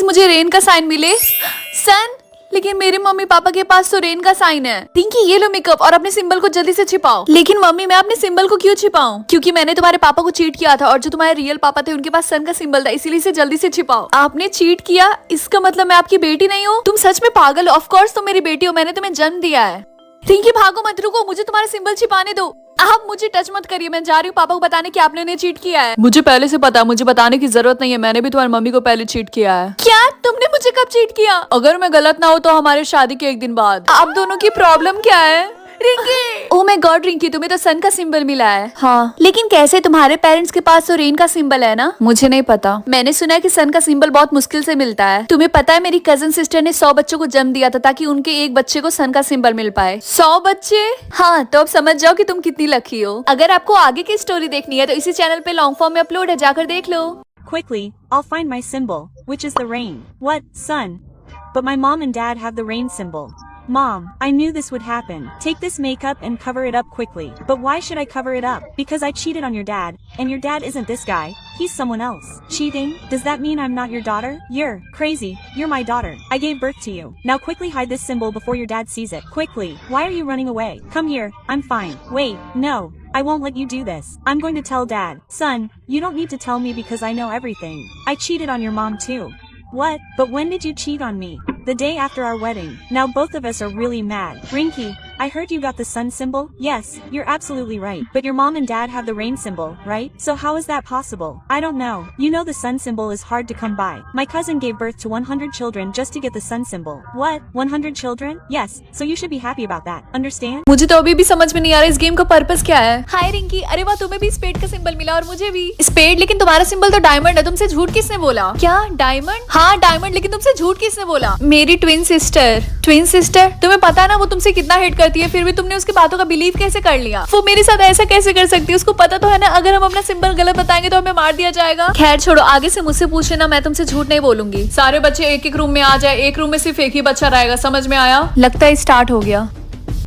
मुझे रेन का साइन मिले। सन, लेकिन मेरे मम्मी पापा के पास तो रेन का साइन है। रिंकी ये लो मेकअप और अपने सिंबल को जल्दी से छिपाओ। लेकिन मम्मी मैं अपने सिंबल को क्यों छिपाऊं? क्योंकि मैंने तुम्हारे पापा को चीट किया था और जो तुम्हारे रियल पापा थे उनके पास सन का सिंबल था, इसीलिए इसे जल्दी से छिपाओ। आपने चीट किया, इसका मतलब मैं आपकी बेटी नहीं हूँ? तुम सच में पागल हो। ऑफ कोर्स तुम मेरी बेटी हो, मैंने तुम्हें जन्म दिया है। रिंकी भागो मत, रुको, मुझे तुम्हारा सिंबल छिपाने दो। आप मुझे टच मत करिए, मैं जा रही हूँ पापा को बताने कि आपने उन्हें चीट किया है। मुझे पहले से पता, मुझे बताने की जरूरत नहीं है, मैंने भी तुम्हारी मम्मी को पहले चीट किया है। क्या? तुमने मुझे कब चीट किया? अगर मैं गलत ना हो तो हमारे शादी के एक दिन बाद। आप दोनों की प्रॉब्लम क्या है? Rinki, oh my God Rinki, तुम्हें तो सन का सिंबल मिला है। हाँ, लेकिन कैसे? तुम्हारे पेरेंट्स के पास तो रेन का सिंबल है ना? मुझे नहीं पता, मैंने सुना है कि सन का सिंबल बहुत मुश्किल से मिलता है। तुम्हें पता है मेरी कजन सिस्टर ने 100 बच्चों को जन्म दिया था ताकि उनके एक बच्चे को सन का सिंबल मिल पाए। 100 बच्चे? हाँ, तो अब समझ जाओ कि तुम कितनी लकी हो। अगर आपको आगे की स्टोरी देखनी है तो इसी चैनल पे लॉन्ग फॉर्म में अपलोड है, जाकर देख लो। Quickly, I'll find my symbol, which is the rain. What? Sun. But my mom and dad have the rain symbol. Mom, I knew this would happen. Take this makeup and cover it up quickly. But why should I cover it up? Because I cheated on your dad, and your dad isn't this guy. He's someone else. Cheating? Does that mean I'm not your daughter? You're crazy. You're my daughter. I gave birth to you. Now quickly hide this symbol before your dad sees it. Quickly. Why are you running away? Come here. I'm fine. Wait. No. I won't let you do this. I'm going to tell dad. Son, you don't need to tell me because I know everything. I cheated on your mom too. What? But when did you cheat on me? The day after our wedding. Now both of us are really mad. Rinky, I heard you got the sun symbol? Yes, you're absolutely right. But your mom and dad have the rain symbol, right? So how is that possible? I don't know. You know the sun symbol is hard to come by. My cousin gave birth to 100 children just to get the sun symbol. What? 100 children? Yes, so you should be happy about that. Understand? मुझे तो अभी भी समझ में नहीं आ रहा इस game का पर्पस क्या है। हाय रिंकी, अरे वाह, तुम्हें भी स्पेड का सिंबल मिला और मुझे भी स्पेड, लेकिन तुम्हारा सिंबल तो डायमंड है। तुमसे झूठ किसने बोला? क्या डायमंड? हाँ डायमंड, लेकिन तुमसे झूठ किसने बोला? मेरी ट्विन सिस्टर। Twin sister? तुम्हें पता है ना वो तुमसे कितना हेट करती है, फिर भी तुमने उसकी बातों का बिलीव कैसे कर लिया? वो मेरे साथ ऐसा कैसे कर सकती है? उसको पता तो है ना अगर हम अपना सिंबल गलत बताएंगे तो हमें मार दिया जाएगा। खैर छोड़ो, आगे से मुझसे पूछ लेना, मैं तुमसे झूठ नहीं बोलूंगी। सारे बच्चे एक एक रूम में आ जाए, एक रूम में सिर्फ एक ही बच्चा रहेगा, समझ में आया? लगता है स्टार्ट हो गया।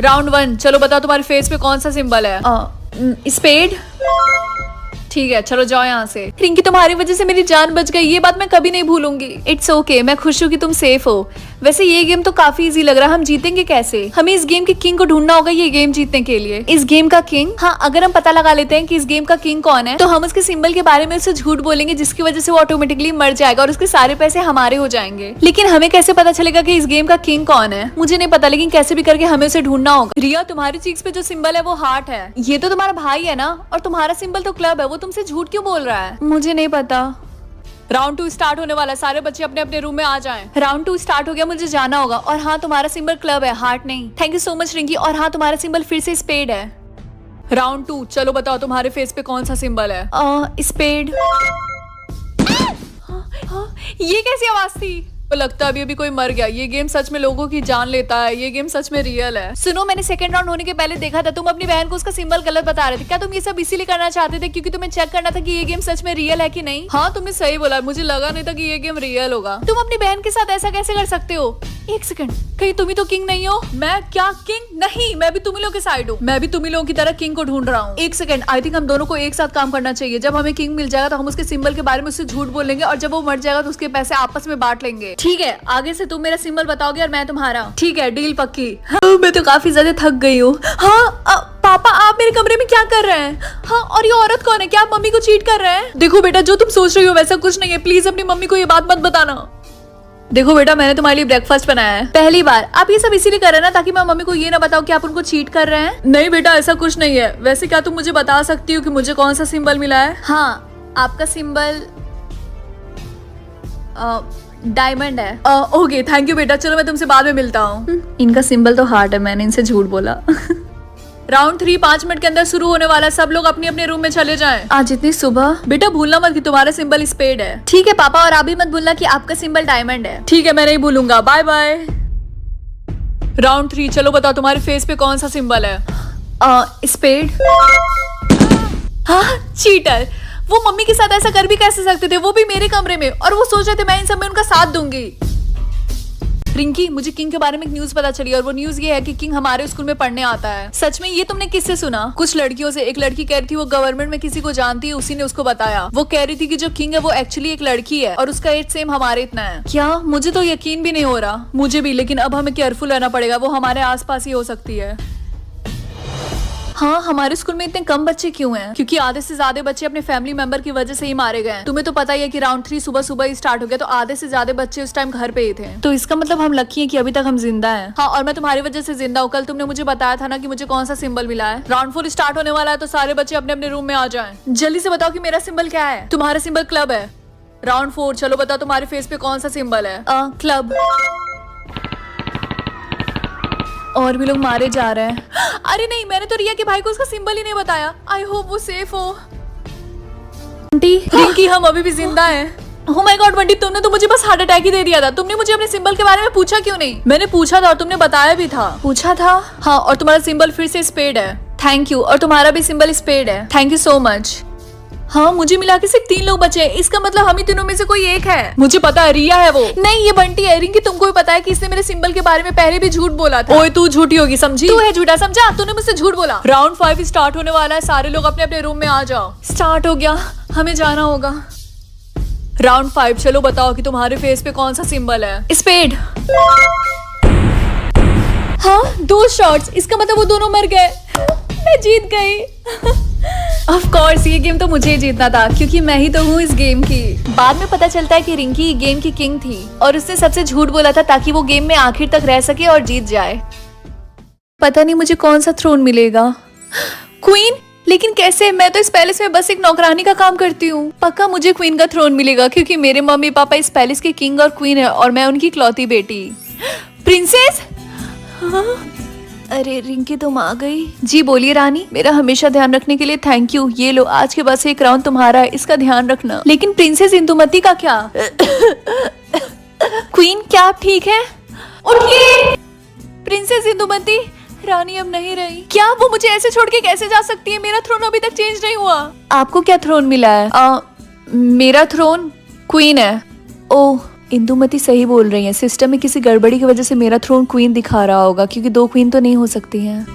राउंड 1, चलो बताओ तुम्हारे फेस पे कौन सा सिंबल है? स्पेड। ठीक है, चलो जाओ यहाँ से। रिंकी, तुम्हारी वजह से मेरी जान बच गई, ये बात मैं कभी नहीं भूलूंगी। इट्स ओके, मैं खुश हूँ कि तुम सेफ हो। वैसे ये गेम तो काफी इजी लग रहा है, हम जीतेंगे कैसे? हमें इस गेम के किंग को ढूंढना होगा ये गेम जीतने के लिए। इस गेम का किंग? हाँ, अगर हम पता लगा लेते हैं कि इस गेम का किंग कौन है तो हम उसके सिंबल के बारे में उससे झूठ बोलेंगे, जिसकी वजह से वो ऑटोमेटिकली मर जाएगा और उसके सारे पैसे हमारे हो जाएंगे। लेकिन हमें कैसे पता चलेगा कि इस गेम का किंग कौन है? मुझे नहीं पता, लेकिन कैसे भी करके हमें उसे ढूंढना होगा। रिया, तुम्हारी चीक्स पे जो सिंबल है वो हार्ट है। ये तो तुम्हारा भाई है ना, और तुम्हारा सिंबल तो क्लब है, वो तुमसे झूठ क्यों बोल रहा है? मुझे नहीं पता। राउंड 2 स्टार्ट होने वाला है, सारे बच्चे अपने अपने रूम में आ जाएं। राउंड 2 स्टार्ट हो गया, मुझे जाना होगा। और हाँ, तुम्हारा सिंबल क्लब है, हार्ट नहीं। Thank you so much Rinki. और हाँ, तुम्हारा सिंबल फिर से स्पेड है। राउंड 2, चलो बताओ तुम्हारे फेस पे कौन सा सिंबल है? स्पेड। ये कैसी आवाज थी? तो लगता है अभी कोई मर गया। ये गेम सच में लोगों की जान लेता है, ये गेम सच में रियल है। सुनो, मैंने सेकंड राउंड होने के पहले देखा था, तुम अपनी बहन को उसका सिंबल गलत बता रहे थे। क्या तुम ये सब इसीलिए करना चाहते थे क्योंकि तुम्हें चेक करना था कि ये गेम सच में रियल है कि नहीं? हाँ, तुमने सही बोला, मुझे लगा नहीं था कि ये गेम रियल होगा। तुम अपनी बहन के साथ ऐसा कैसे कर सकते हो? एक सेकंड, कहीं तुम ही तो किंग नहीं हो? मैं क्या किंग? नहीं, मैं भी तुम्ही लोगों के साइड हूँ। मैं भी तुम्ही लोगों की तरह किंग को ढूंढ रहा हूँ। एक सेकंड, आई थिंक हम दोनों को एक साथ काम करना चाहिए। जब हमें किंग मिल जाएगा तो हम उसके सिंबल के बारे में उससे झूठ बोलेंगे और जब वो मर जाएगा तो उसके पैसे आपस में बांट लेंगे। ठीक है, आगे से तुम मेरा सिंबल बताओगे और मैं तुम्हारा। ठीक है, डील पक्की। हाँ, मैं तो काफी ज्यादा थक गई हूँ। हाँ पापा, आप मेरे कमरे में क्या कर रहे हैं? हाँ, और ये औरत कौन है? क्या आप मम्मी को चीट कर रहे हैं? देखो बेटा, जो तुम सोच रही हो वैसा कुछ नहीं है। प्लीज अपनी मम्मी को ये बात मत बताना। देखो बेटा, मैंने तुम्हारे लिए ब्रेकफास्ट बनाया है। पहली बार। आप ये सब इसीलिए कर रहे हैं ना ताकि मैं मम्मी को ये ना बताऊं कि आप उनको चीट कर रहे हैं? नहीं बेटा, ऐसा कुछ नहीं है। वैसे क्या तुम मुझे बता सकती हो कि मुझे कौन सा सिंबल मिला है? हाँ, आपका सिंबल डायमंड है। ओके, थैंक यू बेटा, चलो मैं तुमसे बाद में मिलता हूँ। इनका सिंबल तो हार्ट है, मैंने इनसे झूठ बोला। राउंड 3 5 मिनट के अंदर शुरू होने वाला है। सब लोग अपने अपने रूम में चले जाएं। आज इतनी सुबह? बेटा भूलना मत कि तुम्हारा सिंबल स्पेड है। ठीक है पापा, और आप भी मत भूलना कि आपका सिंबल डायमंड है। ठीक है, मैं नहीं भूलूंगा। Bye bye. राउंड 3, चलो बताओ तुम्हारे फेस पे कौन सा सिंबल है? स्पेड। हाँ, चीटर। वो मम्मी के साथ ऐसा कर भी कैसे सकते थे? वो भी मेरे कमरे में, और वो सोच रहे थे मैं इन सब में उनका साथ दूंगी। रिंकी, मुझे किंग के बारे में एक न्यूज पता चली और वो न्यूज ये है कि किंग हमारे स्कूल में पढ़ने आता है। सच में? ये तुमने किससे सुना? कुछ लड़कियों से। एक लड़की कह रही थी वो गवर्नमेंट में किसी को जानती है, उसी ने उसको बताया। वो कह रही थी कि जो किंग है वो एक्चुअली एक लड़की है और उसका एज सेम हमारे इतना है। क्या? मुझे तो यकीन भी नहीं हो रहा। मुझे भी, लेकिन अब हमें केयरफुल रहना पड़ेगा, वो हमारे आसपास ही हो सकती है। हाँ, हमारे स्कूल में इतने कम बच्चे क्यों हैं? क्योंकि आधे से ज्यादा बच्चे अपने फैमिली मेंबर की वजह से ही मारे गए हैं। तुम्हें तो पता ही है कि राउंड 3 सुबह सुबह ही स्टार्ट हो गया, तो आधे से ज्यादा बच्चे उस टाइम घर पे ही थे। तो इसका मतलब हम लकी हैं कि अभी तक हम जिंदा हैं। हाँ, और मैं तुम्हारी वजह से जिंदा हूँ। कल तुमने मुझे बताया था ना कि मुझे कौन सा सिंबल मिला है। राउंड 4 स्टार्ट होने वाला है, तो सारे बच्चे अपने अपने रूम में आ जाएं। जल्दी से बताओ कि मेरा सिंबल क्या है। तुम्हारा सिंबल क्लब है। राउंड 4, चलो बताओ तुम्हारे फेस पे कौन सा सिंबल है। क्लब। और भी लोग मारे जा रहे हैं। अरे नहीं, मैंने तो रिया के भाई को उसका सिंबल ही नहीं बताया। आई होप वो सेफ हो। रिंकी, हम अभी भी जिंदा हैं। ओह माय गॉड बंटी, तुमने तो मुझे बस हार्ट अटैक ही दे दिया था। तुमने मुझे अपने सिंबल के बारे में पूछा क्यों नहीं? मैंने पूछा था और तुमने बताया भी था। पूछा था? हाँ, और तुम्हारा सिंबल फिर से स्पेड है। Thank you. और तुम्हारा भी सिंबल स्पेड है। Thank you so much. हाँ, मुझे मिला के सिर्फ 3 लोग बचे हैं। इसका मतलब हम ही तीनों में से कोई एक है। मुझे पता है, रिया है वो। नहीं, ये बंटी है। रिंकी, तुमको भी पता है कि इसने मेरे सिंबल के बारे में पहले भी झूठ बोला था। ओए, तू झूठी होगी, समझी? तू है झूठा, समझा? तूने मुझसे झूठ बोला। राउंड 5 स्टार्ट होने वाला है, सारे लोग अपने अपने रूम में आ जाओ। स्टार्ट हो गया, हमें जाना होगा। राउंड 5, चलो बताओ कि तुम्हारे फेस पे कौन सा सिंबल है। स्पेड। हाँ, 2 शॉट्स। इसका मतलब वो दोनों मर गए। मैं जीत गई। ऑफ कोर्स, ये गेम तो मुझे जीतना था क्योंकि मैं ही तो हूँ इस गेम की। बाद में पता चलता है कि रिंकी गेम की किंग थी और उसने सबसे झूठ बोला था ताकि वो गेम में आखिर तक रह सके और जीत जाए। पता नहीं मुझे कौन सा थ्रोन मिलेगा। क्वीन? लेकिन कैसे? मैं तो इस पैलेस में बस एक नौकरानी का काम करती हूँ। पक्का मुझे क्वीन का थ्रोन मिलेगा क्योंकि मेरे मम्मी पापा इस पैलेस के किंग और क्वीन है और मैं उनकी इकलौती बेटी। प्रिंसेस? हाँ? अरे रिंकी, तुम आ गई। जी बोलिए रानी। मेरा हमेशा ध्यान रखने के लिए थैंक यू। ये लो, आज के बाद से एक राउंड तुम्हारा है, इसका ध्यान रखना। लेकिन प्रिंसेस इंदुमती का क्या? क्वीन, क्या आप ठीक है? उठिए। प्रिंसेस इंदुमती। रानी अब नहीं रही। क्या? वो मुझे ऐसे छोड़ के कैसे जा सकती है? मेरा थ्रोन अभी तक चेंज नहीं हुआ। आपको क्या थ्रोन मिला है? मेरा थ्रोन क्वीन है। ओह, इंदुमती सही बोल रही है। सिस्टम में किसी गड़बड़ी की वजह से मेरा थ्रोन क्वीन दिखा रहा होगा क्योंकि 2 क्वीन तो नहीं हो सकती हैं।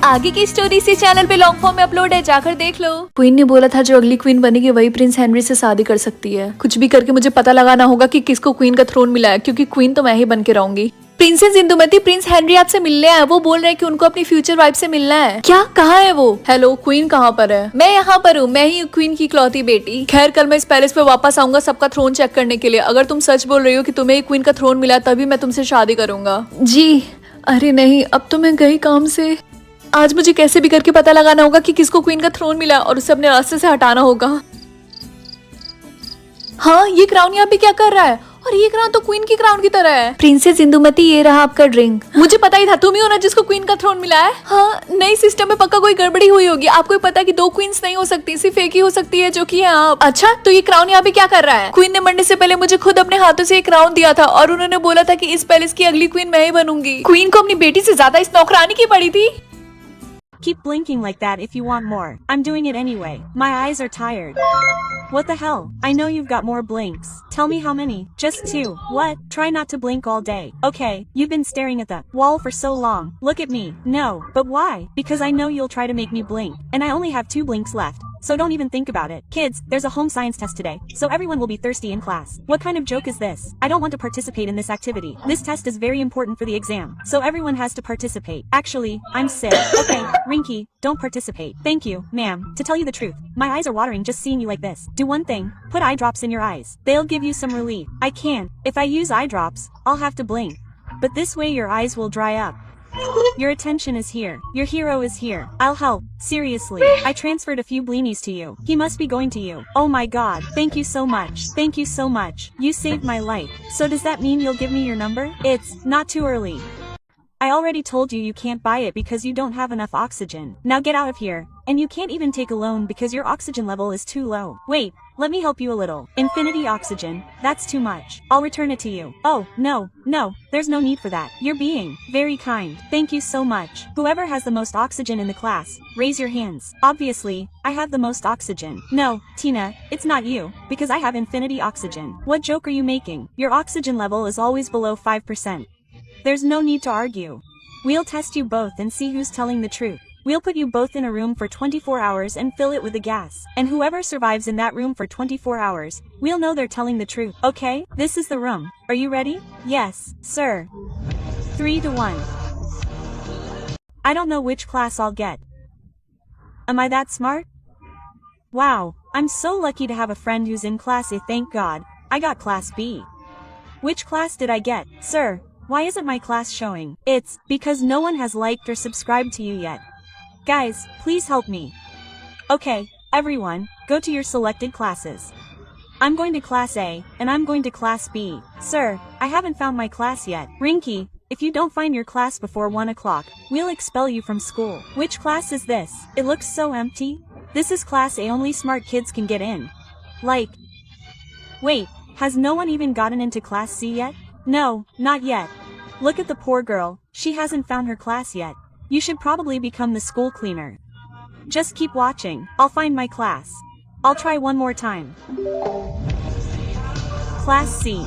आगे की स्टोरी इसी चैनल पे लॉन्ग फॉर्म में अपलोड है, जाकर देख लो। क्वीन ने बोला था जो अगली क्वीन बनेगी वही प्रिंस हेनरी से शादी कर सकती है। कुछ भी करके मुझे पता लगाना होगा कि किसको क्वीन का थ्रोन मिला है क्योंकि क्वीन तो मैं ही बन के रहूंगी। प्रिंसेस इंदुमती, प्रिंस हेनरी आपसे मिलने आए। वो बोल रहे हैं कि उनको अपनी फ्यूचर वाइफ से मिलना है। क्या? कहाँ है वो? हेलो, क्वीन कहाँ पर है? मैं यहाँ पर हूँ। मैं ही क्वीन की इकलौती बेटी। खैर, कल मैं इस पैलेस पे वापस आऊंगा सबका थ्रोन चेक करने के लिए। अगर तुम सच बोल रही हो कि तुम्हें क्वीन का थ्रोन मिला तभी मैं तुमसे शादी करूंगा। जी। अरे नहीं, अब तो मैं गई काम से। आज मुझे कैसे भी करके पता लगाना होगा कि किसको क्वीन का थ्रोन मिला और उसे अपने रास्ते से हटाना होगा। हाँ, ये क्राउन यहाँ पे क्या कर रहा है? और ये क्राउन तो क्वीन की क्राउन की तरह है। प्रिंसेस इंदुमती, ये रहा आपका ड्रिंक। मुझे पता ही था तुम ही हो ना जिसको क्वीन का थ्रोन मिला है। हाँ, नई सिस्टम में पक्का कोई गड़बड़ी हुई होगी। आपको पता है कि 2 क्वींस नहीं हो सकती, सिर्फ एक ही हो सकती है जो कि है आप। अच्छा, तो ये क्राउन यहाँ पे क्या कर रहा है? क्वीन ने मरने से पहले मुझे खुद अपने हाथों से एक क्राउन दिया था और उन्होंने बोला था कि इस पैलेस की अगली क्वीन मैं ही बनूंगी। क्वीन को अपनी बेटी से ज्यादा इस नौकरानी की पड़ी थी। Keep blinking like that if you want more. I'm doing it anyway. My eyes are tired. What the hell? I know you've got more blinks. Tell me how many. Just 2. What? Try not to blink all day. Okay, you've been staring at the wall for so long. Look at me. No, but why? Because I know you'll try to make me blink. And I only have 2 blinks left. So don't even think about it. Kids, there's a home science test today, so everyone will be thirsty in class. What kind of joke is this? I don't want to participate in this activity. This test is very important for the exam, so everyone has to participate. Actually, I'm sick. Okay, Rinky, don't participate. Thank you, ma'am. To tell you the truth, my eyes are watering just seeing you like this. Do one thing, put eye drops in your eyes. They'll give you some relief. I can't. If I use eye drops, I'll have to blink. But this way your eyes will dry up. Your attention is here. Your hero is here. I'll help. Seriously. I transferred a few bleenies to you. He must be going to you. Oh my god. Thank you so much. Thank you so much. You saved my life. So does that mean you'll give me your number? It's not too early. I already told you you can't buy it because you don't have enough oxygen. Now get out of here. And you can't even take a loan because your oxygen level is too low. Wait, Let me help you a little. Infinity oxygen, that's too much. I'll return it to you. Oh, no, there's no need for that. You're being very kind. Thank you so much. Whoever has the most oxygen in the class, raise your hands. Obviously, I have the most oxygen. No, Tina, it's not you, because I have infinity oxygen. What joke are you making? Your oxygen level is always below 5%. There's no need to argue. We'll test you both and see who's telling the truth. We'll put you both in a room for 24 hours and fill it with the gas. And whoever survives in that room for 24 hours, we'll know they're telling the truth. Okay, this is the room. Are you ready? Yes, sir. 3 to 1. I don't know which class I'll get. Am I that smart? Wow, I'm so lucky to have a friend who's in class A. Thank God, I got class B. Which class did I get, sir? Why isn't my class showing? It's because no one has liked or subscribed to you yet. Guys, please help me. Okay, everyone, go to your selected classes. I'm going to class A, and I'm going to class B. Sir, I haven't found my class yet. Rinky, if you don't find your class before 1 o'clock, we'll expel you from school. Which class is this? It looks so empty. This is class A, only smart kids can get in. Like, wait, has no one even gotten into class C yet? No, not yet. Look at the poor girl, she hasn't found her class yet. You should probably become the school cleaner. Just keep watching, I'll find my class. I'll try one more time. Class C.